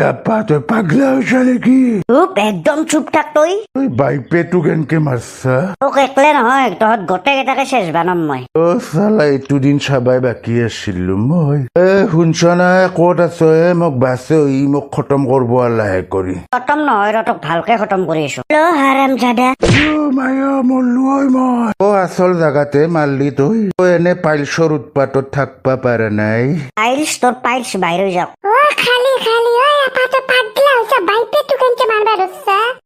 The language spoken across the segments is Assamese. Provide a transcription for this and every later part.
আপা তই পাগলা হইছা নেকি? চুপ, একদম চুপ থাক তই। তুই বাইপেটো কেনকে মারছা? তোক একলে নহয়, তহঁত গোটেইকেইটাকে শেষ বানাম মই। অ চালা এইটো দিন চাবাই বাকী আছিলো মই। শুনছ না, ক'ত আছ? মোক বাছে মোক খতম কৰব লাহে কৰি। খতম নহয় ৰ, তোক ভালকে খতম কৰি আছো। হাৰামজাদা। মায়া মৰলো মই। আচল জাগাতে মাৰলি তই। এনে পাইলছৰ উৎপাতত থাকবা পাৰা নাই। পাইলছ তোৰ পাইলছ বাহিৰ হৈ যাওক।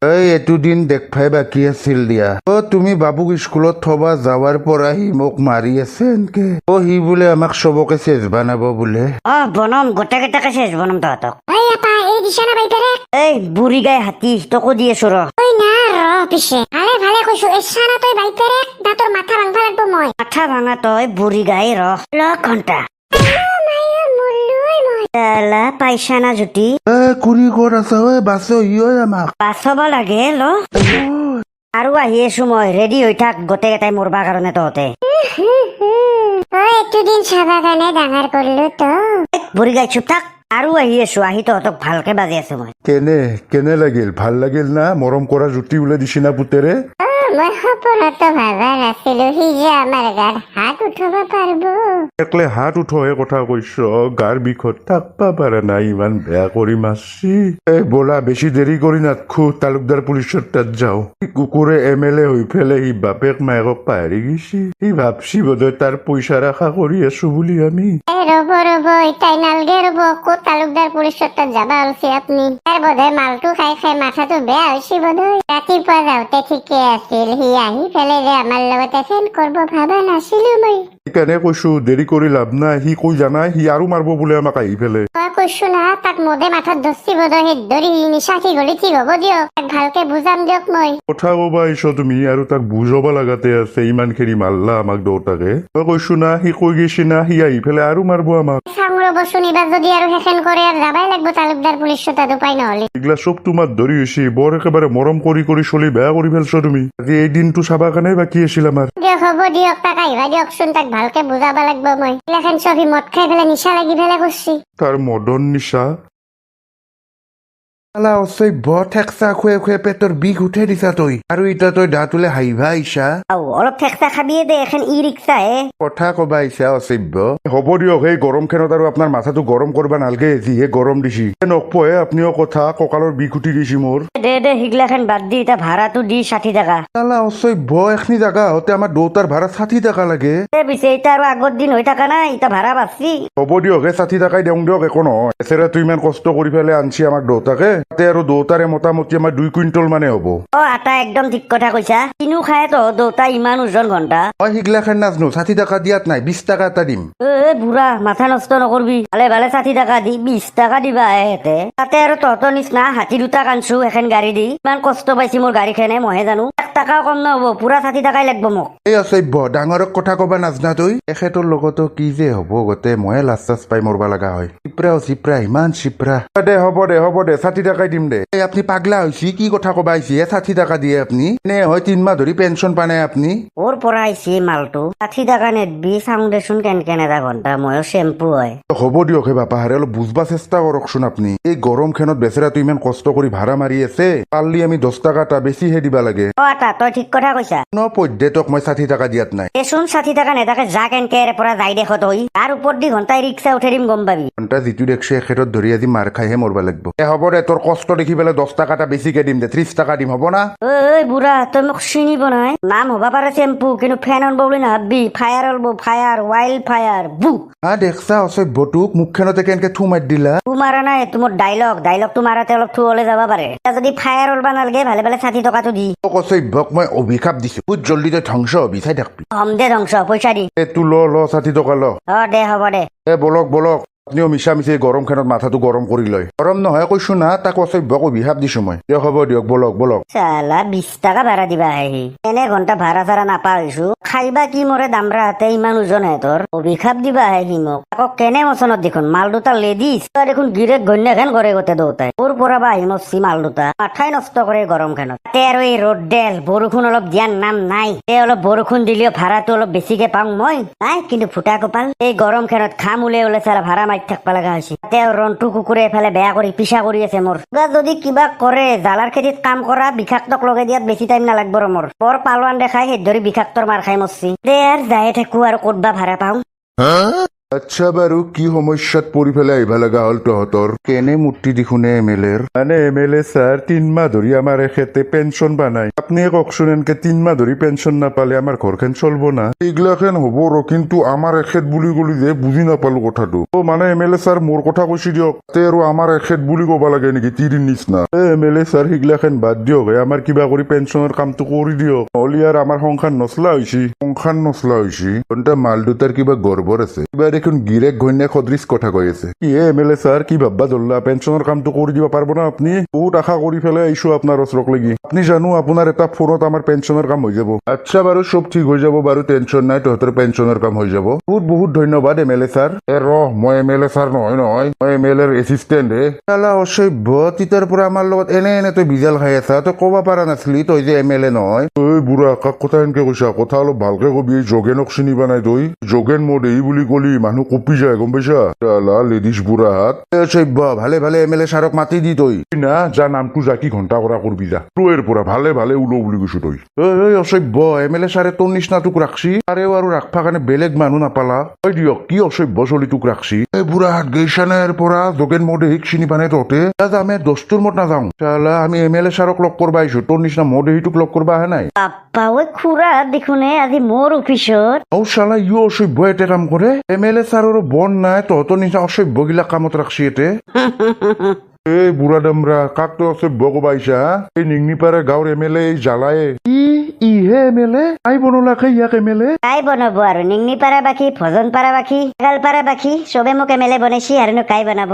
এইটো দিন দেখভাই বাকী আছিল দিয়া। তুমি বাবুক স্কুলত থবা যাৱাৰ পৰা সি মোক মাৰি আছে এনকে। সি বোলে আমাক চবকে চেজ বানাব বোলে। বনম, গোটেইকেইটাকে চেজ বনম তহঁতক। এই বুঢ়ী গাই হাতী, তোকো দি আছো ৰ। মাথা ভাঙা তই বুঢ়ী গাই ৰ ঘন্টা। পাইছা না জুতি? কুৰি ক'ত আছা? বাছে আমাক বাচাব লাগে ল। আৰু আহি আছো মই, ৰেডি হৈ থাক গোটেইকেইটাই মৰবা কাৰণে তহঁতে। বুঢ়ী গাই চুপ থাক। আৰু আহি আছো, আহি তহঁতক ভালকে বাজি আছো মই। কেনে লাগিল? ভাল লাগিল না? মৰম কৰা জুতি ওলাই দিছি না পুতেৰে? মই সপোনতো ভাবা নাছিলো সি যে আমাৰ গাত হাত উঠাব পাৰিব। একলে হাত উঠোহে কথা কৈছ, গাৰ বিষত থাকবা পাৰা নাই, ইমান বেয়া কৰি মাৰছি। বলা বেছি দেৰি কৰি নাথখো, তালুকদাৰ পুলিচৰ তাত যাওঁ। কুকুৰে MLA হৈ পেলাই সি বাপেক মায়েকক পাহৰি গৈছি। সি ভাবছি বোধহয় তাৰ পইচাৰ আশা কৰি আছো বুলি আমি। ৰব ইতাই নালগে ৰব, ক'ত তালুকদাৰ পুলিচৰ তাত যাবা ওলছি আপনি? তাৰ বোধহয় মালটো খাই খাই মাথাটো বেয়া হৈছে বোধহয়। ৰাতিপুৱা যাওঁতে ঠিকে আছিল, সি আহি পেলাই যে আমাৰ লগতে ফেন কৰিব ভাবা নাছিলো মই। সেইকাৰণে কৈছো দেৰি কৰি লাভ নাই। সি কৈ জানাই সি আৰু মাৰব বোলে আমাক আহি পেলাই। মই কৈছো না, তাক মদে মাথাত ধৰছি বোধহয়, ধৰি নিচাখি গলি ঠিক হব দিয়ক। তাক ভালকে বুজাম দিয়ক মই। কথা কবা আহিছ তুমি, আৰু তাক বুজাব লাগাতে আছে। ইমান খিনি মাৰলা আমাক দেউতাকে। মই কৈছো না, সি কৈ গৈছি না, সি আহি পেলাই আৰু মাৰব আমাক। চাং ৰব শনিবাৰ যদি আৰু সেখেন কৰে আৰু যাবাই লাগব তালুকদাৰ পুলিচৰ তাত, উপায় নহলে। এইগিলা চব তোমাৰ ধৰি হৈছে। বৰ একেবাৰে মৰম কৰি কৰি চলি বেয়া কৰি পেলছ তুমি। আজি এই দিনটো চাবা কাৰণে বাকী আছিল আমাৰ। দিয়ক হ'ব দিয়ক, তাক আহিবা দিয়কচোন, তাক ভালকে বুজাব লাগব মই। এইগিলাখান চব মদ খাই পেলাই নিচা লাগি পেলাই করছি। তাৰ মদন নিচা ঠেকচা খুৱে খুৱে পেটৰ বিষ উঠে দিছা তই। আৰু এতিয়া তই দাঁতলে হাঁহিবা আহিছা? অলপ ঠেকচা খাবিয়ে দে, এখন ই ৰিক্সা হে। কথা কবা আহিছা অসভ্য। হ'ব দিয়ক, এই গৰম খেনত আৰু আপোনাৰ মাথাটো গৰম কৰবা নালগে, যিহে গৰম দিছি। নকপহে আপনিও কথা, কঁকালৰ বিষ উঠি গৈছি মোৰ। দে সিগলাখান বাদ দি, এতিয়া ভাড়াটো দি 60 টাকা। চালা অসভ্য, এখনি জাগা হতে আমাৰ দেউতাৰ ভাড়া 60 টাকা লাগে। পিছে এতিয়া আৰু আগৰ দিন হৈ থাকা নাই, এতিয়া ভাড়া বাচছি। হ'ব দিয়ক, 60 টাকাই দিওঁ দিয়ক, একো নহয়। এচেৰাটো ইমান কষ্ট কৰি পেলাই আনছি আমাক দেউতাকে, তাতে আৰু দেউতাৰে মোটামুটি আমাৰ 2 কুইণ্টল মানে হ'ব। আটা একদম ঠিক কথা কৈছা। কিনো খাই তো দেউতা ইমান ওজন ঘন্টা। মই সিগলাখান নাজনো, 60 টাকা দিয়াত নাই, 20 টাকা এটা দিম। বুঢ়া মাথা নষ্ট নকৰবি, ভালে 60 টাকা দি 20 টাকা দিবা হেতে। তাতে আৰু তহঁতৰ নিচিনা হাতী দুটা কানছো এখন গাড়ী দি। ইমান কষ্ট পাইছি মোৰ গাড়ীখনে, মইহে জানো। 1 টাকাও কম নহব, পুৰা 60 টাকাই লাগব মোক। এই অসভ্য, ডাঙৰক কথা কবা নাজনা তই। এখেতৰ লগতো কি যে হব গোটেই, ময়ে লাজ চাজ পাই মৰবা লগা হয়। চিপ্ৰা ইমান চিপ্ৰা। হ'ব দে 60 টাকাই দিম দে। আপনি পাগলা হৈছি, কি কথা কবা আহিছি? 60 টাকা দিয়ে আপনি? নে হয় 3 মাহ ধৰি পেঞ্চন পা নাই আপনি? ওৰ পৰা আইছি মালটো 60 টাকা নেদবি, চাওঁ দেচোন কেনকেন এটা ঘন্টা, ময়ো চেম্পু হয়। হ'ব দিয়ক হে বাপা, হাৰে অলপ বুজবা চেষ্টা কৰকচোন আপনি। এই গৰম খেনত বেচেৰাটো ইমান কষ্ট কৰি ভাড়া মাৰি আছে, পাৰলি আমি 10 টাকা এটা বেছিহে দিবা লাগে। আটা তই ঠিক কথা কৈছা। পদ্যেতক মই 60 টাকা দিয়াত নাই। দেচোন 60 টাকা নেদাকে যা কেনকে পৰা যাই দেখ তই, তাৰ ওপৰ দি ঘন্টাই ৰিক্সা উঠাই দিম, গম পাবি। ঘন্টা যিটো দেখছে এখেতত ধৰি আজি মাৰ খাইহে মৰবা লাগব। হ'ব দে, তোৰ কষ্ট দেখি পেলাই 10 টাকা এটা বেছিকে দিম দে, 30 টাকা দিম, হ'ব না? ঐ বুঢ়া, তই মোক চিনিব নাই? নাম হবা পাৰে চেম্পু, কিন্তু ফেন আনব বুলি নাভাববি। ফায়াৰ অলব, ফায়াৰ, ওয়াইল্ড ফায়াৰ বু। দেখছা অসভ্যটোক মুখখনতে কেনকে থু মাৰি দিলা। থু মাৰা নাই, তোমাৰ ডাইলগটো মাৰাতে অলপ থু হলে যাব পাৰে। যদি ফায়াৰ অলবা নালগে, ভালে 60 টকাটো দি। অসভ্যক মই অভিশাপ দিছো, বহুত জলদি তই ধ্বংস হবি, চাই থাকবি। হম দে ধ্বংস, পইচা দি। তোৰ ল 60 টকা ল। দে হ'ব দে। বলক আপনিও মিছা মিছি গৰম খেনত মাথাটো গৰম কৰি লয়। গৰম নহয় কৈছো না, তাক অসভ্যক অভিশাপ দিছো মই। দিয়ক হ'ব দিয়ক, বলক। চালা 20 টাকা ভাড়া দিবা আহি, এনে ঘন্টা ভাড়া চাড়া নাপা হৈছো। খাইবা কি মৰে দামৰা হাতে, ইমান ওজন হে তোৰ। অভিশাপ দিবা আহে সি মোক। আকৌ কেনে মচনত দেখোন মাল দুটা লেডিজ, দেখোন গিৰেক ঘন্যাখান কৰে গোটেই দেউতাই। তোৰ পৰা বা আহি মচি মাল দুটা, মাথাই নষ্ট কৰে গৰম খেনত। তাতে আৰু এই ৰ'দ দেল, বৰষুণ অলপ দিয়াৰ নাম নাই। অলপ বৰষুণ দিলেও ভাড়াটো অলপ বেছিকে পাওঁ মই। নাই কিন্তু ফুটা কপাল, এই গৰম খেনত খাম ওলাই চালা ভাড়া মাৰি মাইত থাকবা লগা হৈছে তেওঁ ৰন্টু কুকুৰে এফালে বেয়া কৰি পিছা কৰি আছে মোৰ যদি কিবা কৰে জালাৰ খেতিত কাম কৰা বিষাক্তক লগাই দিয়াত বেছি টাইম নালাগব ৰ মোৰ বৰ পালোৱান দেখাই সেই ধৰি বিষাক্তৰ মাৰ খাই মৰছি দে আৰু যাই থাকো আৰু ক'তবা ভাড়া পাওঁ আচ্ছা বাৰু কি সমস্যাত পৰি পেলাই আহিবা লগা হ'ল তহঁতৰ কেনে মূৰ্তি দেখোনে এমএলএৰ মানে এমএলএ ছাৰ 3 মাহ ধৰি আমাৰ এখেতে পেঞ্চন বানাই আপুনি কওকচোন এনেকে 3 মাহ ধৰি পেঞ্চন নাপালে আমাৰ ঘৰখন চলব না এইগিলাখান হ'ব ৰ কিন্তু আমাৰ এখেত বুলি কলি যে বুজি নাপালো কথাটো মানে এমএলএ ছাৰ মোৰ কথা কৈছি দিয়ক তে আৰু আমাৰ এখেত বুলি ক'ব লাগে নেকি তিৰিৰ নিচিনা এমএলএ ছাৰ সিগিলাখান বাদ দিয়ক আমাৰ কিবা কৰি পেঞ্চনৰ কামটো কৰি দিয়ক নহ'লে আৰু আমাৰ সংসাৰ নচলা হৈছি মাল দুটাৰ কিবা গৰ্বৰ আছে কিবা দেখোন গিৰেক ঘৈণীয়েক সদৃশ কথা কৈ আছে কি এমএলএ ছাৰ কি ভাববা ধৰলা পেঞ্চনৰ কামটো কৰি দিব পাৰব না আপুনি বহুত আশা কৰি পেলাই আহিছো আপোনাৰ ওচৰক লাগি আপুনি জানো আপোনাৰ এটা ফোনত আমাৰ পেঞ্চনৰ কাম হৈ যাব আচ্ছা বাৰু চব ঠিক হৈ যাব বাৰু টেনচন নাই তহঁতৰ পেঞ্চনৰ কাম হৈ যাব বহুত বহুত ধন্যবাদ এমএলএ ছাৰ মই এমএলএ ছাৰ নহয় মই এমএলএৰ এছিষ্টেণ্ট হে চালা অসভ্য তিতাৰ পৰা আমাৰ লগত এনে তই বিজাল খাই আছা তই ক'ব পৰা নাছিলি তই যে এমএলএ নহয় ঐ বুঢ়া কাক কথা এনেকে কৈছা কথা অলপ ভালকে কবি যোগেনক চিনিবা নাই তই যোগেন মোৰ দেই বুলি কলি মানুহ কপি যায় গম পাইছা লেডিজ বুঢ়া হাত সভ্য ভালে এমএলএ ছাৰক মাতি দি তই না যা নামটো যা কি ঘণ্টা কৰা কৰবি যা তোৰ পৰা ভালে ওলো বুলি কৈছো তই অসভ্য এমএলএ ছাৰে তোৰ নিচিনা তোক ৰাখছি তাৰেও আৰু ৰাখবা কাৰণে বেলেগ মানুহ নাপালা তই দিয়ক কি অসভ্য চলি তোক ৰাখছি এই বুঢ়া হাত গৈছা নাই পৰা যোগেন মদেহিক চিনি পানে তহঁতে আমি দস্তুৰ মত নাযাওঁ চালা আমি এমএলএ ছাৰক লগ কৰবা আহিছো তোৰ নিচিনা মদেহিটোক লগ কৰবা আহে নাই বাপ্পা ঐ খুৰা দেখোনে আজি মোৰ অফিচত চালা ইও অসভ্য এতে কাম কৰে এমএলএ ছাৰৰো বন নাই তহঁতৰ নিচিনা অসভ্য গিলা কামত ৰাখছি এতে এই বুঢ়া দামৰা কাক তো অসভ্য কবা আহিছা এই নিংনিপাৰা গাঁৱৰ এমএলএ জালায়ে ইহে এমএলএ আই বনলাকে ইয়াক এমএলএ কাই বনাব আৰু নিংনি পাৰা বাকী ভজন পাৰা বাকী গাল পাৰা বাকী চবে মোক এমএলএ বনাইছি আৰু কাই বনাব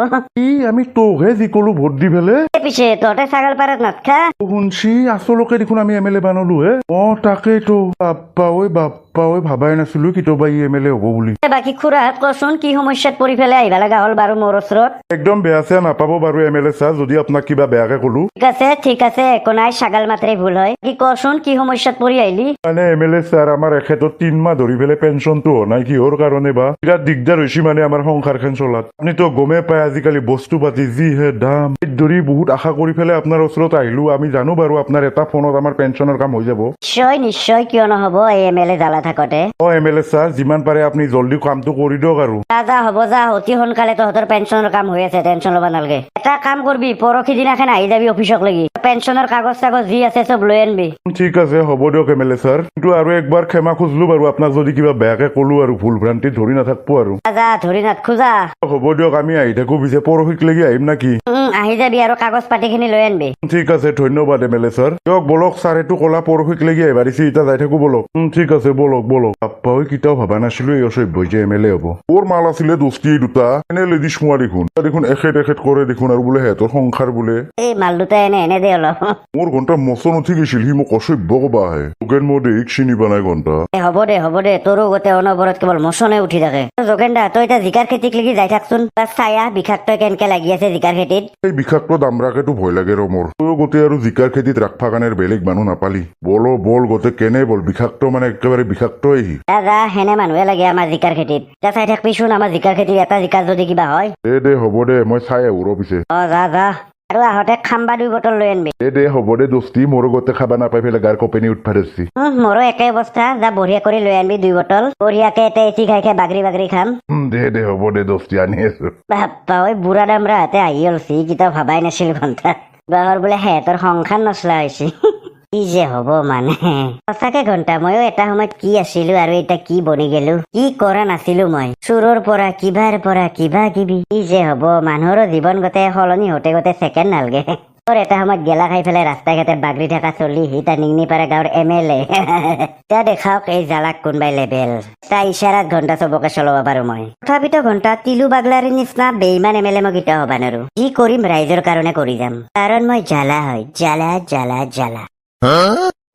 আমি তোকহে যিকলো ভোট দি পেলে পিছে তহঁতে ছাগল পাৰাত নাথকা শুনছি আচলকে দেখোন আমি এমএলএ বানলো হে তাকেইতো বাপ্পা ঐ ভাবাই নাছিলো কেতিয়াবা ই এমএলএ হ'ব বুলি বাকী খুৰাহঁত কচোন কি সমস্যাত পৰি পেলাই আহিবা লগা হ'ল বাৰু মোৰ ওচৰত একদম বেয়া চেয়া নাপাব বাৰু এমএলএ ছাৰ যদি আপোনাক কিবা বেয়াকে কলো ঠিক আছে একো নাই ছাগাল মাত্ৰে ভুল হয় কি কচোন কি সমস্যাত পৰি আহিলি মানে এমএলএ ছাৰ আমাৰ এখেতত 3 মাহ ধৰি পেলাই পেঞ্চনটো হোৱা নাই কিহৰ কাৰণে বা বিৰাট দিগদাৰ হৈছে মানে আমাৰ সংসাৰখন চলাত আপুনিতো গমে পায় আজিকালি বস্তু পাতি যিহে দাম ধৰি বহুত আশা কৰি পেলাই আপোনাৰ ওচৰত আহিলো আমি জানো বাৰু আপোনাৰ এটা ফোনত আমাৰ পেঞ্চনৰ কাম হৈ যাব নিশ্চয় কিয় নহব এই এমএলএ জালা থাকতে এমএলএ ছাৰ যিমান পাৰে আপুনি জলদি কামটো কৰি দিয়ক আৰু হ'ব যা অতি সোনকালে তহঁতৰ পেঞ্চনৰ কাম হৈ আছে টেনচন ল'ব নালাগে এটা কাম কৰবি পৰহি দিনাখন আহি যাবি অফিচক লাগি পেঞ্চনৰ কাগজ যি আছে চব লৈ আনবি ঠিক আছে হ'ব দিয়ক এমএলএ ছাৰ কিন্তু আৰু একবাৰ ক্ষমা খুজিলো বাৰু আপোনাক যদি কিবা বেয়াকে কলো আৰু ভুল ভ্ৰান্তি ধৰি নাথাকবো আৰু যা ধৰি নাথখোজা হ'ব দিয়ক আমি আহি থাকো পিছে পৰহিক লাগি আহিম নাকি আহি যাবি আৰু কাগজ পাতি খিনি লৈ আনবি ঠিক আছে ধন্যবাদ এমএলএ ছাৰ দিয়ক বলক ছাৰ এইটো কলা পৰহিক লাগি আহিবা দিছে এতিয়া যাই থাকো বলক ঠিক আছে বলক বাপ্পা কেতিয়াও ভাবা নাছিলো এই অসভ্য যে এমএলএ হ'ব ওর মাল আছিলে দোস্তি দুটা এনে লেডিজ মোৱা দেখোন এখেত কৰে দেখোন আৰু বোলে সিহঁতৰ সংসাৰ বোলে এই মাল দুটা এনে দে অলপ মোৰ ঘণ্টা মচন উঠি গৈছিল সি মোক অসভ্য কবা আহে যোগেন মোৰ দেহিক চিনি পোৱা নাই ঘণ্টা হ'ব দে তোৰো গোটে অনবৰত কেৱল মচনে উঠি থাকে যোগেন দা তই এতিয়া জিকাৰ খেতিক লাগি যাই থাকচোন তাৰ ছায়া বিষাক্ত কেনেকে লাগি আছে জিকাৰ খেতিত এই বিষাক্ত দামৰাকেতো ভয় লাগে ৰ মোৰ তই গোটেই আৰু জিকাৰ খেতিত ৰাখবা কাৰণে বেলেগ মানুহ নাপালি বল গোটেই কেনে বল বিষাক্ত মানে একেবাৰে বিষাক্ত সি দাদা হেনে মানুহে লাগে আমাৰ জিকাৰ খেতিত চাই থাকবিচোন আমাৰ জিকাৰ খেতিত এটা জিকাৰ যদি কিবা হয় দে হ'ব দে মই চাই আহো ৰ পিছে যা আৰু আহোঁতে খাম্বা 2 বটল লৈ আনবি দে হ'ব দে দোস্তি মোৰো গোটেই খাবা নাপাই পেলাই গাৰ কপেনি উঠবা ধৰছি মোৰো একে অৱস্থা যা বঢ়িয়া কৰি লৈ আনবি 2 বটল বঢ়িয়াকে এটা এচি খাই বাগৰি খাম দে হ'ব দে দোস্তি আনি আছো বাপ্পা ঐ বুঢ়া দামৰা হাতে আহি অলছি কিতা ভাবাই নাছিল ঘণ্টা বাহৰ বোলে সিহঁতৰ সংসাৰ নচলা হৈছে কি যে হব মানে সঁচাকে ঘণ্টা ময়ো এটা সময়ত কি আছিলো আৰু এতিয়া কি বনি গেলো কি কৰা নাছিলো মই চুৰৰ পৰা কিবাৰ পৰা কিবা কিবি কি যে হব মানুহৰো জীৱন গোটেই সলনি হতে গোটেই ছেকেণ্ড নালগে এটা সময়ত গেলা খাই পেলাই ৰাস্তা ঘাটে বাগৰি থকা চলি সি তাৰ নিংনিপাৰা গাঁৱৰ এমএলএ এতিয়া দেখাওক এই জালাক কোনবাই লেবেল তাৰ ইশাৰাত ঘণ্টা চবকে চলাব পাৰো মই তথাপিতো ঘণ্টা তিলু বাগলাৰ নিচিনা বেইমান এমএলএ মই কেতিয়াও হবা নোৱাৰো যি কৰিম ৰাইজৰ কাৰণে কৰি যাম কাৰণ মই জালা হয় জালা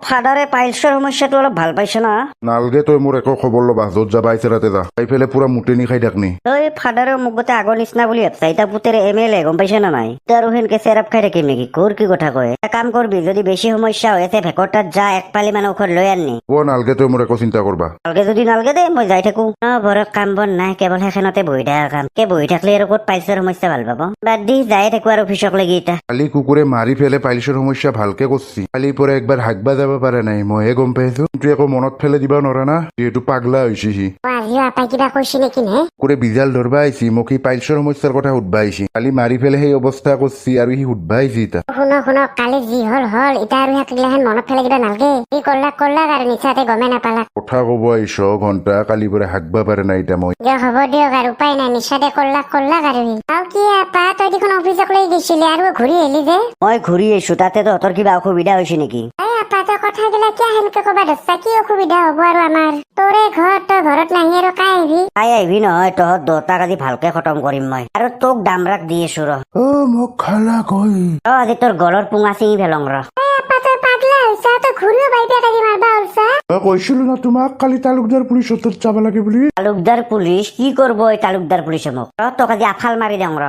ফাদাৰে পাইলছৰ সমস্যাটো অলপ ভাল পাইছে না? নালগে তই মোৰ একো খবৰ ল'বা, য'ত যাবা আহিছে তাতে যা, খাই পেলাই পুৰা মুটেনি খাই থাকনি। তই ফাদাৰে মোক গোটেই আগৰ নিচিনা বুলি ভাবছা, এতিয়া পুতেৰ MLA গম পাইছে না নাই? তই আৰু সেনকে চেৰাপ খাই থাকিম নেকি? কোৰ কি কথা কয়? এটা কাম কৰবি, যদি বেছি সমস্যা হৈ আছে ভেকৰ তাত যা, এক পালি মান ঔষধ লৈ আনি। নালগে তই মোৰ একো চিন্তা কৰবা। ভালকে যদি নালগে দে, মই যাই থাকো। ঘৰত কাম বন নাই, কেৱল সেইখনতে বহি থকা কাম। বহি থাকিলে আৰু ক'ত পাইলছৰ সমস্যা ভাল পাব? বাদ দি যাই থাকো আৰু অফিচক লাগি এতিয়া। কালি কুকুৰে মাৰি ফেলে পাইলছৰ সমস্যা ভালকে কৰছি। কালিৰ পৰা একবাৰ হাগবা যাব পাৰে নাই, মইহে গম পাইছো। কিন্তু একো মনত ফেলে দিবা নৰা না, যিহেতু পাগলা হৈছে সি। আজিও আপাই কিবা কৈছে নেকি নে? কুকুৰে বিজাল ধৰবা আহিছি, মোক সি পাইলছৰ সমস্যাৰ কথা সুধবা আহিছি। কালি মাৰি ফেলে সেই অৱস্থা কৰছি আৰু সি সুধবা আহিছি এতিয়া। শুনক কালি যি হল এতিয়া আৰু সেইগিলাখান মনত ফেলাই দিবা নালগে। কি কৰলাক আৰু নিচাতে গমে নাপালাক। কথা কব আহিছ ঘণ্টা, কালিৰ পৰা হাগবা পাৰে নাই এতিয়া মই। দিয়ক হ'ব দিয়ক আৰু উপায় নাই, নিচাতে কৰলাক আৰু সি। আৰু কি আপা তই দেখোন অফিচক লৈ গৈছিলি আৰু ঘূৰি আহিলি যে? মই ঘূৰি আহিছো, তাতে তহঁতৰ কিবা অসুবিধা হৈছে নেকি? আপা তই কথাগিলা কিয় সেনেকে কবা ধৰছা? কি অসুবিধা হব আৰু আমাৰ? তোৰে ঘৰ, তই ঘৰত নাহি আৰু কাই আহিবি? কাই আহিবি নহয়, তহঁত দুটাক আজি ভালকে খতম কৰিম মই। আৰু তোক দামৰাক দি আছো ৰ। মোক খালা কই আজি তোৰ গলৰ পুঙা চিঙি পেলং ৰ। আপা তই পাগলা হৈছা? তই ঘূৰিও বাইপে কালি মাৰবা ওলছা? মই কৈছিলো না তোমাক কালি তালুকদাৰ পুলিচত যাব লাগে বুলি। তালুকদাৰ পুলিচ কি কৰব? এই তালুকদাৰ পুলিচে মোক তোক আজি আফাল মাৰি দেং ৰ।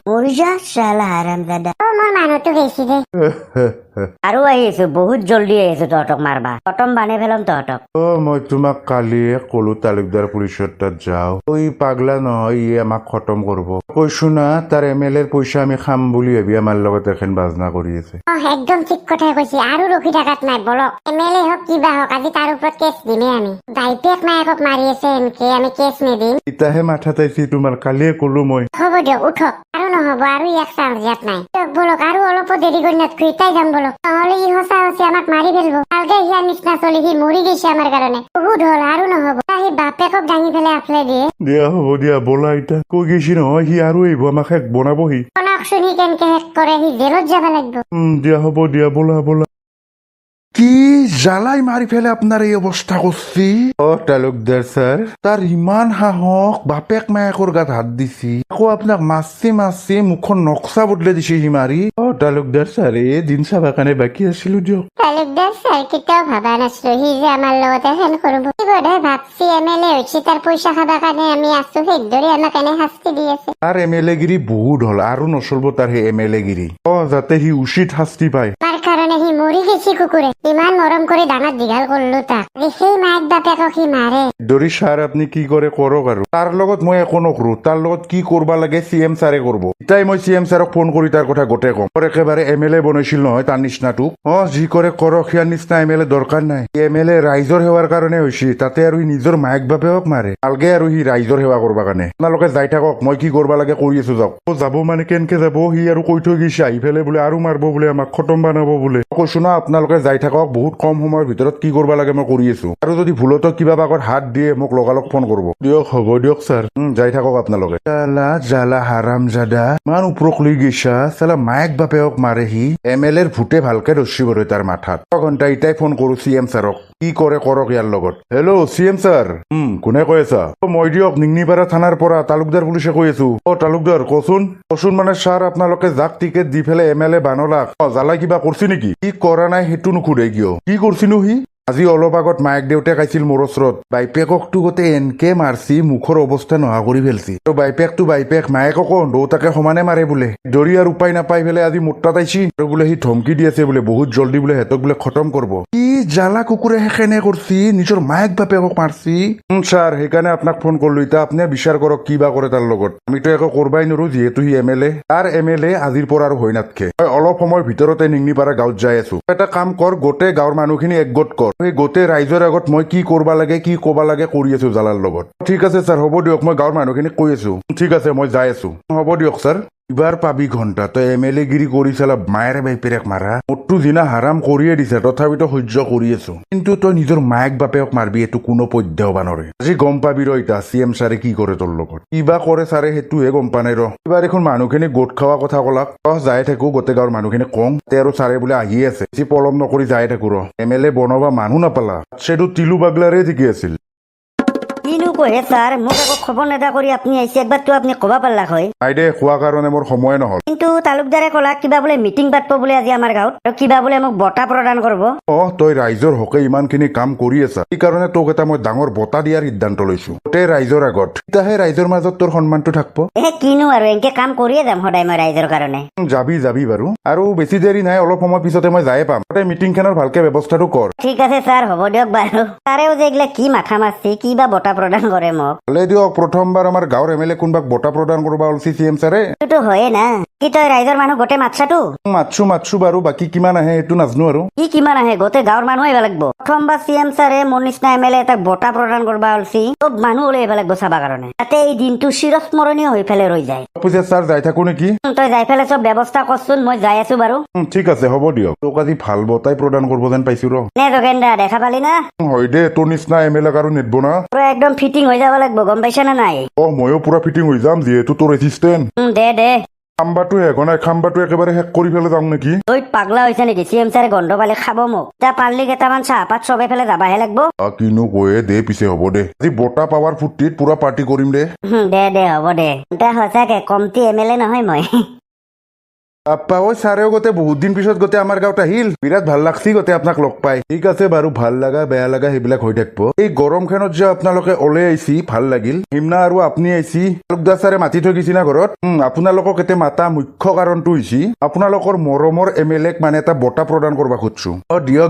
মৰি যা চালা হাৰামজাদা। মোৰ মানুহটো গৈছি দে। আৰু আহিছো, বহুত জলদি আহিছো তহঁতক মাৰবা। খতম বানে পেলাম তহঁতক। মই তোমাক কালিয়ে কলো তালুকদাৰ পুলিচৰ তাত যাও। ওই পাগলা নহয়, ই আমাক খতম কৰব। কৈছো না তাৰ MLA পইচা আমি খাম বুলি ভাবি আমাৰ লগত এখন বাজনা কৰি আছে। একদম ঠিক কথাই কৈছি, আৰু ৰখি থাকাত নাই। বলক MLA হওক কিবা হওক, আজি তাৰ ওপৰত কেছ দিমে আমি। বাইপেক মায়েকক মাৰি আছে এনকে, আমি কেছ নিদিম? ইতাহে মাথাত আহিছি তোমাৰ, কালিয়ে কলো মই। হ'ব দিয়ক উঠক, আৰু নহব, আৰু ইয়াক চান্স দিয়াত নাই। বলক আৰু অলপো দেৰি কৰি নাথকো, ইতাই যাম বলক। নহলে ই সঁচা আমাক মাৰি ফেলব। ভালকে সিয়াৰ নিচিনা চলি সি মৰি গৈছে আমাৰ কাৰণে। বহুত হল, আৰু নহব। সি বাপেকক দাঙি পেলাই আফলাই দিয়ে। দিয়া হ'ব দিয়া, বলা ইতা। কৈ গেছি নহয় সি আৰু আহিব, আমাক শেষ বনাবহি। শুনকচোন সি কেনেকে শেষ কৰে, সি জেলত যাব লাগিব। দিয়া হ'ব দিয়া, বলা বলা। কি জ্বালাই মাৰি ফেলে আপনাৰ এই অবস্থা কৰছি? তালুকদাৰ স্যাৰ, তাৰ ইমান সাহস, বাপেক মায়েকৰ গাত হাত দিছি, আকৌ আপোনাক মাছি মুখখন নক্সা বদলে দিছে সি মাৰি। তালুকদাৰ স্যাৰ, এই দিন চাবা কাৰণে বাকী আছিলো দিয়ক। তালুকদাৰ স্যাৰ কেতিয়াও ভাবা নাছিলো সি যে আমাৰ লগতে ফেন কৰিব। সি বোধহয় ভাবছি MLA হৈছে, তাৰ পইচা খাবা কাৰণে আমি আছো, সেইদৰে আমাক এনে শাস্তি দি আছে। তাৰ MLA গিৰি বহুত হল, আৰু নচলব তাৰ সেই MLA গিৰি। যাতে সি উচিত শাস্তি পায়। তাৰ কাৰণে সি মৰি গেছি কুকুৰে। ইমান মৰম কৰি ডাঙৰ দীঘল কৰিলো তাক, সেই মাক বাপেকক সি মাৰে। দৰি ছাৰ আপুনি কি কৰে কৰক আৰু। তাৰ লগত মই একো নকৰো, তাৰ লগত কি কৰবা লাগে CM ছাৰে কৰব। ইতাই মই CM ছাৰক ফোন কৰি তাৰ কথা গোটেই কম। একেবাৰে MLA বনাইছিল নহয় তাৰ নিচিনাটোক। যি কৰে কৰক, সিয়াৰ নিচিনা MLA দৰকাৰ নাই। MLA ৰাইজৰ সেৱাৰ কাৰণে হৈছে, তাতে আৰু সি নিজৰ মায়েক বাপেকক মাৰে। ভালকে আৰু সি ৰাইজৰ সেৱা কৰবা কাৰণে। আপোনালোকে যাই থাকক, মই কি কৰবা লাগে কৰি আছো যাওক। যাব মানে কেনকে যাব, সি আৰু কৈ থৈ গৈছে আহি ফেলে বোলে আৰু মাৰব বোলে, আমাক খতম বানাব বোলে। কৈছো না আপোনালোকে যাই থাকক, বহুত কম সময়ৰ ভিতৰত কি কৰবা লাগে মই কৰি আছো। আৰু যদি ভুলতো কিবা বাগত হাত দিয়ে মোক লগালগ ফোন কৰব। দিয়ক হ'ব দিয়ক ছাৰ, যাই থাকক আপোনালোকে। জালা হাৰাম জাদা, ইমান ওপৰক লৈ গৈছা, চালা মায়েক বাপেকক মাৰে সি। MLAৰ ভূতে ভালকে ধৰছি বাৰু তাৰ মাথাত। ঘণ্টা ইটাই ফোন কৰো CM ছাৰক, কি কৰে কৰক ইয়াৰ লগত। Hello' CM sir. কোনে কৈ আছা? মই দিয়ক নিংনিপাৰা থানাৰ পৰা তালুকদাৰ পুলিচে কৈ আছো। তালুকদাৰ কচোন মানে ছাৰ, আপোনালোকে যাক টিকেট দি ফেলে MLA বানলাক, জালাই কিবা কৰছি নেকি? কি কৰা নাই সেইটো নুসুধে কিয়? কি কৰছিনো সি? আজি অলপ আগত মায়েক দেউতাক আহিছিল মোৰ ওচৰত। বাইপেককটো গোটেই এনকে মাৰছি, মুখৰ অৱস্থা নোহোৱা কৰি ফেলছি। বাইপেকটো বাইপেক, মায়েককো দেউতাকে সমানে মাৰে বোলে। দৰি আৰু উপায় নাপাই ফেলে আজি মোৰ তাত আহিছি আৰু বোলে সি ধমকি দি আছে বোলে, বহুত জলদি বোলে সিহঁতক বোলে খতম কৰব। কি জালা কুকুৰে সেনে কৰছি, নিজৰ মায়েক বাপেকক মাৰছি। ছাৰ, সেইকাৰণে আপোনাক ফোন কৰিলো। এতিয়া আপুনি বিচাৰ কৰক কি বা কৰে তাৰ লগত। আমিতো একো কৰবাই নোৱাৰো, যিহেতু সি MLA। তাৰ MLA আজিৰ পৰা আৰু হৈ নাথকে। মই অলপ সময়ৰ ভিতৰতে নিংনিপাৰা গাঁৱত যাই আছো। এটা কাম কৰ, গোটেই গাঁৱৰ মানুহখিনি একগোট কৰ। সেই গোটেই ৰাইজৰ আগত মই কি কৰবা লাগে, কি কবা লাগে কৰি আছো জালাৰ লগত। ঠিক আছে ছাৰ, হ'ব দিয়ক, মই গাঁৱৰ মানুহখিনিক কৈ আছো। ঠিক আছে, মই যাই আছো। হ'ব দিয়ক ছাৰ। ইবাৰ পাবি ঘণ্টা, তই MLA গিৰি কৰি চালা মায়েৰে বাইপেৰেক মাৰা। মোৰতো জিনা হাৰাম কৰিয়ে দিছে, তথাপিতো সহ্য কৰি আছো। কিন্তু তই নিজৰ মায়েক বাপেকক মাৰবি, এইটো কোনো পধ্য হবা নৰে। আজি গম পাবি ৰ ইতা CM ছাৰে কি কৰে তোৰ লগত। কিবা কৰে ছাৰে সেইটোহে গম পা নাই ৰ। এইবাৰ এখন মানুহখিনি গোট খাৱা কথা কলাক, যাই থাকো গোটেই গাঁৱৰ মানুহখিনি কওঁ আৰু ছাৰে বোলে আহিয়ে আছে। বেছি পলম নকৰি যাই থাকো ৰ। MLA বনাবা মানুহ নাপালা, সেইটো তিলু বাগলাৰে ঠিকে আছিল। কিনো কহে স্যাৰ মোক একো খবৰ নেদা কৰি আপনি আইছে একবাৰ তো আপনি কবা পাৰলা হয় নাই দে খোৱা কাৰণে মোৰ সময় নহল কিন্তু তালুকদাৰে কলা কিবা বোলে মিটিং পাতব বোলে আজি আমাৰ গাঁৱত আৰু কিবা বোলে মোক বঁটা প্ৰদান কৰব তই ৰাইজৰ হকে ইমানখিনি কাম কৰি আছা সেইকাৰণে তোক এটা মই ডাঙৰ বঁটা দিয়াৰ সিদ্ধান্ত লৈছো গোটেই ৰাইজৰ আগত তেতিয়াহে ৰাইজৰ মাজত তোৰ সন্মানটো থাকব কিনো আৰু এনেকে কাম কৰিয়ে যাম সদায় মই ৰাইজৰ কাৰণে যাবি বাৰু আৰু বেছি দেৰি নাই অলপ সময় পিছতে মই যায়ে পাম তই মিটিংখনৰ ভালকে ব্যৱস্থাটো কৰ ঠিক আছে স্যাৰ হ'ব দিয়ক বাৰু তাৰেও যে এইগিলা কি মাথা মাৰছি কি বা বঁটা প্ৰদান কৰে মোক ভালে দিয়ক প্ৰথমবাৰ আমাৰ গাঁৱৰ এম এল এ কোনোবাক বঁটা প্ৰদান কৰিব ওলছি CM ছাৰে এইটো হয়ে না কি তই ৰাইজৰ মানুহ গোটেই মাতছাটো মাতছো বাৰু বাকী কিমান আহে এইটো নাজানো আৰু কি কিমান আহে গোটেই গাঁৱৰ মানুহ আহিব লাগিব প্ৰথমবাৰ CM ছাৰে মোৰ নিচিনা MLA এটাক বঁটা প্ৰদান কৰিব ওলছি চব মানুহ ওলাই আহিব লাগিব চাবা কাৰণে তাতে এই দিনটো চিৰস্মৰণীয় হৈ পেলাই ৰৈ যায় পিছে ছাৰ যাই থাকো নেকি তই যাই পেলাই চব ব্যৱস্থা কৰচোন মই যাই আছো বাৰু ঠিক আছে হ'ব দিয়ক তোক আজি ভাল বঁটাই প্ৰদান কৰিব যেন পাইছো ৰ নে যোগেন্দ্ৰা দেখা পালি না হয় দে তোৰ নিচিনা MLA আৰু নিদব না পুৰা একদম ফিটিং হৈ যাব লাগিব গম পাইছা না নাই ময়ো পুৰা ফিটিং হৈ যাম যিহেতু তোৰ এচিষ্টেণ্ট দে খাম্বাটো শেষ নাই খাম্বাটো একেবাৰে শেষ কৰি পেলাই যাম নেকি তই পাগলা হৈছে নেকি CM ছাৰে গন্ধ পালে খাব মোক যা পাৰলি কেইটামান চাহপাত চবে ফেলে যাবাহে লাগব কিনো কয়ে দে পিছে হ'ব দে আজি বঁটা পাৱাৰ ফূৰ্তিত পুৰা পাৰ্টি কৰিম দে দে হ'ব দে সঁচাকে কমটি MLA নহয় মই আপা ঐ ছাৰেও গোটেই বহুত দিন পিছত গোটেই আমাৰ গাঁৱত আহিল বিৰাট ভাল লাগছি গোটেই আপোনাক লগ পাই ঠিক আছে বাৰু ভাল লগা বেয়া লগা সেইবিলাক হৈ থাকিব এই গৰমখনত যে আপোনালোকে ওলাই আহিছি ভাল লাগিল হিমনা আৰু আপুনি আহিছি তালুকদাৰ ছাৰে মাতি থৈ গৈছি না ঘৰত আপোনালোকক এতে মাতা মুখ্য কাৰণটো হৈছে আপোনালোকৰ মৰমৰ MLA মানে এটা বঁটা প্ৰদান কৰিব খুজিছো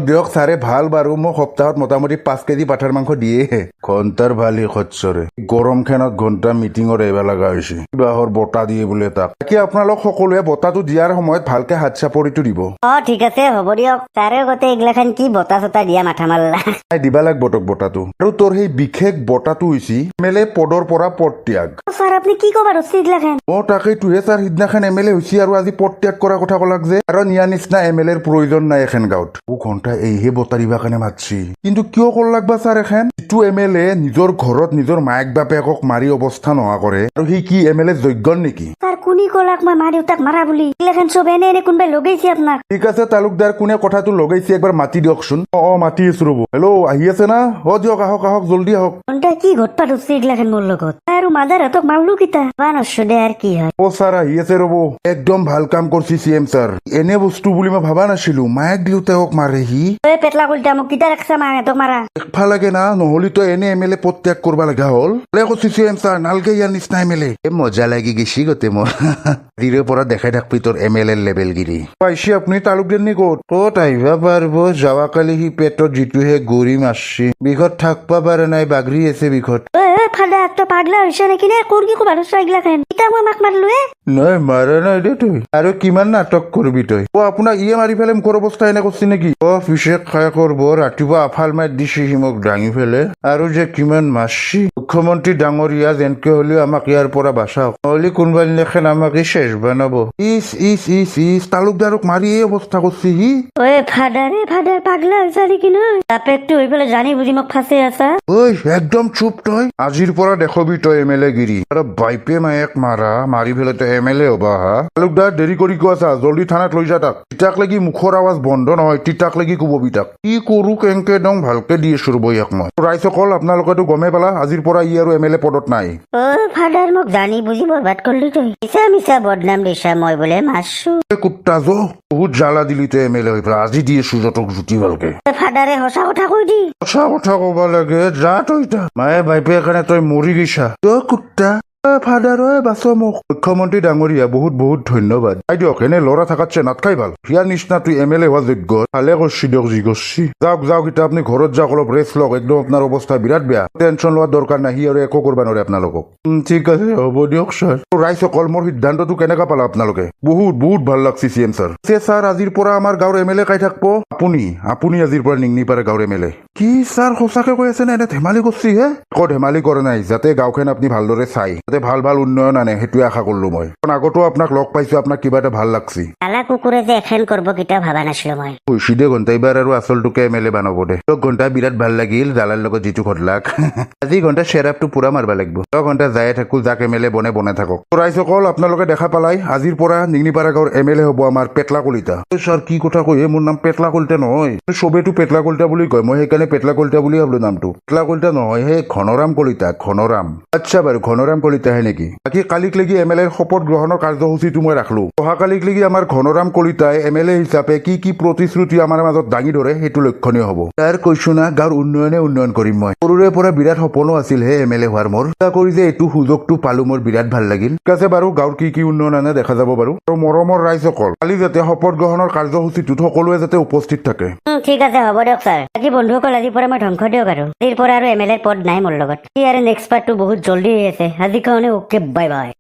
দিয়ক ছাৰে ভাল বাৰু মোক সপ্তাহত মোটামুটি 5 কেজি পাঠাৰ মাংস দিয়েহে ঘণ্টাৰ ভালি খচ্চৰে গৰমখনত ঘণ্টা মিটিঙত আহিব লগা হৈছে কিবাহৰ বঁটা দিয়ে বোলে তাক বাকী আপোনালোক সকলোৱে বঁটাটো দিয়াৰ সময়ত ভালকে হাত চাপৰিটো দিব ঠিক আছে হ'ব দিয়ক ছাৰে গোটেই এইগিলাখান কি বঁটা চটা দিয়া মাথা মাৰলা দিবা লাগব তোক বঁটাটো আৰু তোৰ সেই বিশেষ বঁটাটো হৈছে MLA পদৰ পৰা পদত্যাগ ছাৰ আপুনি কি ক'ব আৰু এইগিলাখান তাকেইটোহে ছাৰ সিদিনাখন MLA হৈছে আৰু আজি পদত্যাগ কৰা কথা ক'লাক যে আৰু নিয়া নিচিনা MLAৰ প্ৰয়োজন নাই এখন গাঁৱত ঘণ্টা এইহে বঁটা দিবা কাৰণে মাতছি কিন্তু কিয় কৰলাক বা ছাৰ এখন যিটো MLA নিজৰ ঘৰত নিজৰ মায়েক বাপেকক মাৰি অৱস্থা নোহোৱা কৰে আৰু সেই কি MLA যোগ্য নেকি ছাৰ কোনি ক'লাক মই মা দেউতাক মাৰা বুলি এইগিলাখান চব এনে কোনোবাই লগাইছে আপোনাক ঠিক আছে তালুকদাৰ কোনে কথাটো লগাইছে একবাৰ মাতি দিয়কচোন মাতি আছো ৰ'ব হেল্ল' আহি আছে না দিয়ক আহক জল্দি আহক কি ঘটপা ধৰছে এইগিলাখান মোৰ লগত আৰু মাদাৰহঁতক মাৰলো কিতা নছো দে আৰু কি হয় ছাৰ আহি আছে ৰ'ব একদম ভাল কাম কৰিছে CM ছাৰ এনে বস্তু বুলি মই ভাবা নাছিলো মায়েক দেউতাকক মাৰে সি পেটলা কলিতা মোক কিতা ৰাখছা মাহঁতক মাৰা দেখবা লাগে না নহ'লে তো এনে MLA পদত্যাগ কৰিব লগা হ'ল কৈছে CM ছাৰ নালগে ইয়াৰ নিচিনা MLA মজা লাগি গৈছি গোটেই মোৰ দিৰে পৰা দেখাই থাকবি তোৰ MLA লেভেল গিৰি পাইছি আপুনি তালুকদাৰ নি ক'ত আহিবা পাৰব যোৱাকালি সি পেটত যিটোহে গুৰি মাৰছি বিষত থাকবা পাৰা নাই বাগৰি আছে বিষত ফাদা তো পাগলা হৈছে নেকি নে কোৰ কি ক'বা ধৰছা এইগিলাখান ইতা মই মাক মাৰলো নাই মাৰা নাই দে তই আৰু কিমান নাটক কৰিবি তই আপোনাক ইয়ে মাৰি পেলাই মুখৰ অৱস্থা এনে কৰিছে নেকি পিছে খাই কৰব ৰাতিপুৱা আফাল মাৰি দিছে সি মোক দাঙি পেলাই আৰু যে কিমান মাৰছি মুখ্যমন্ত্ৰী ডাঙৰীয়া যেনকে হলেও আমাক ইয়াৰ পৰা বাচাওক নহলে কোনোবা দিনাখন আমাক শেষ বনাব ইচ তালুকদাৰক মাৰি এই অৱস্থা কৰিছে সি ফাদাৰ পাগলা হৈছে নেকি নয় বাপেকটো হৈ পেলাই জানি বুজি মোক ফাঁচি আছা একদম চুপ তই আজিৰ পৰা দেখবি তই MLA গিৰি আৰু বাইপে মায়েক মাৰি পেলাই তই MLA হবা হা তালুকদাৰ দেৰি কৰি কোৱা চা জল্দি থানাত লৈ যা তাক লাগি মুখৰ আৱাজ বন্ধ নহয় তিতাক লাগি কববি তাক কি কৰো কেংকে দং ভালকে দি আছো ৰ'ব ইয়াক মই ৰাইজসকল আপোনালোকেতো গমেই পালা আজিৰ পৰা ই আৰু MLA পদত নাই ফাদাৰ মোক জানি বুজি বৰবাদ কৰিলি তই মিছা বদনাম দিছা মই বোলে মাৰছো কুত্তা বহুত জ্বালা দিলি তই MLA হৈ পেলাই আজি দি আছো যতক জুতি ভালকে ফাদাৰে সঁচা কথা কৈ দি সঁচা কথা কব লাগে যা তই মায়ে বাইপে কাৰণে তই মৰি গৈছা তই কুত্তা ফাদাৰ বাচো মোক মুখ্যমন্ত্ৰী ডাঙৰীয়া বহুত ধন্যবাদ দিয়ক এনে ল'ৰা থকাতছে নাটকাই ভাল ইয়াৰ নিচিনা তুই MLA হোৱা যোগ্য ভালে কৰিছি দিয়ক যি কৰিছি যাওক এতিয়া আপুনি ঘৰত যাওক অলপ ৰেষ্ট লওক একদম আপোনাৰ অৱস্থা বিৰাট বেয়া টেনচন লোৱাৰ দৰকাৰ নাই সি আৰু একো কৰিব নোৱাৰে আপোনালোকক ঠিক আছে হ'ব দিয়ক ছাৰ ৰাইজসকল মোৰ সিদ্ধান্তটো কেনেকা পালা আপোনালোকে বহুত ভাল লাগছি CM ছাৰ ছাৰ আজিৰ পৰা আমাৰ গাঁৱৰ MLA কাই থাকব আপুনি আজিৰ পৰা নিংনি পাৰে গাঁৱৰ MLA কি ছাৰ সঁচাকে কৈ আছে নে এনে ধেমালি কৰিছি হে একো ধেমালি কৰা নাই যাতে গাঁওখন আপুনি ভালদৰে চাই যাতে যাতে ভাল ভাল উন্নয়ন আনে সেইটোৱে আশা কৰিলো মই। কাৰণ আগতো আপোনাক লগ পাইছো, আপোনাক কিবা এটা ভাল লাগছি। জালা কুকুৰে যে এখন কৰিব কেতিয়াও ভাবা নাছিলো মই। কৈছি দে ঘণ্টা এইবাৰ আৰু আচলটোকে MLA বানাব দে। ঘণ্টা বিৰাট ভাল লাগিল জালাৰ লগত যিটো ঘটলাক। আজি ঘণ্টা চেৰাপটো পুৰা মাৰবা লাগিব। ঘণ্টা যাই থাকো, যাক MLA বনাই থাকক। ৰাইজসকল আপোনালোকে দেখা পালাই আজিৰ পৰা নিগনিপাৰা গাঁৱৰ MLA হ'ব আমাৰ পেটলা কলিতা। ছাৰ কি কথা কয়, মোৰ নাম পেটলা কলিতা নহয়। চবেতো পেটলা কলিতা বুলি কয়, মই সেইকাৰণে পেটলা কলিতা বুলি ভাবলো নামটো। পেটলা কলিতা নহয়, হে ঘনৰাম কলিতা, ঘনৰাম। আচ্ছা বাৰু ঘনৰাম কলিতাহে নেকি? বাকী কালিক লাগি MLAৰ শপত গ্ৰহণৰ কাৰ্যসূচীটো মই ৰাখলো। অহাকালিক লাগি আমাৰ ঘনৰাম কলিতাই MLA হিচাপে কি কি প্ৰতিশ্ৰুতি আমাৰ মাজত দাঙি ধৰে সেইটো লক্ষণীয় হ'ব। তাৰ কৈছো না, গাঁৱৰ উন্নয়ন কৰিম মই। সৰুৰে পৰা বিৰাট সপোনো আছিল হে MLA হোৱাৰ মোৰ। কৰি যে এইটো সুযোগটো পালো মোৰ বিৰাট ভাল লাগিল। ঠিক আছে বাৰু, গাঁৱৰ কি কি উন্নয়ন আনে দেখা যাব বাৰু। আৰু মৰমৰ ৰাইজসকল, কালি যাতে শপত গ্ৰহণৰ কাৰ্যসূচীটোত সকলোৱে যাতে উপস্থিত থাকে। ঠিক আছে, হ'ব দিয়ক ছাৰ। বাকী বন্ধুসকল, আজিৰ পৰা মই ধ্বংস দিয়ক আৰু আজিৰ পৰা আৰু MLA পদ নাই মোৰ লগত। আৰু নেক্সট পাৰ্টটো বহুত জল্দি আছে। আজি কাৰণে অ'কে, বাই বাই।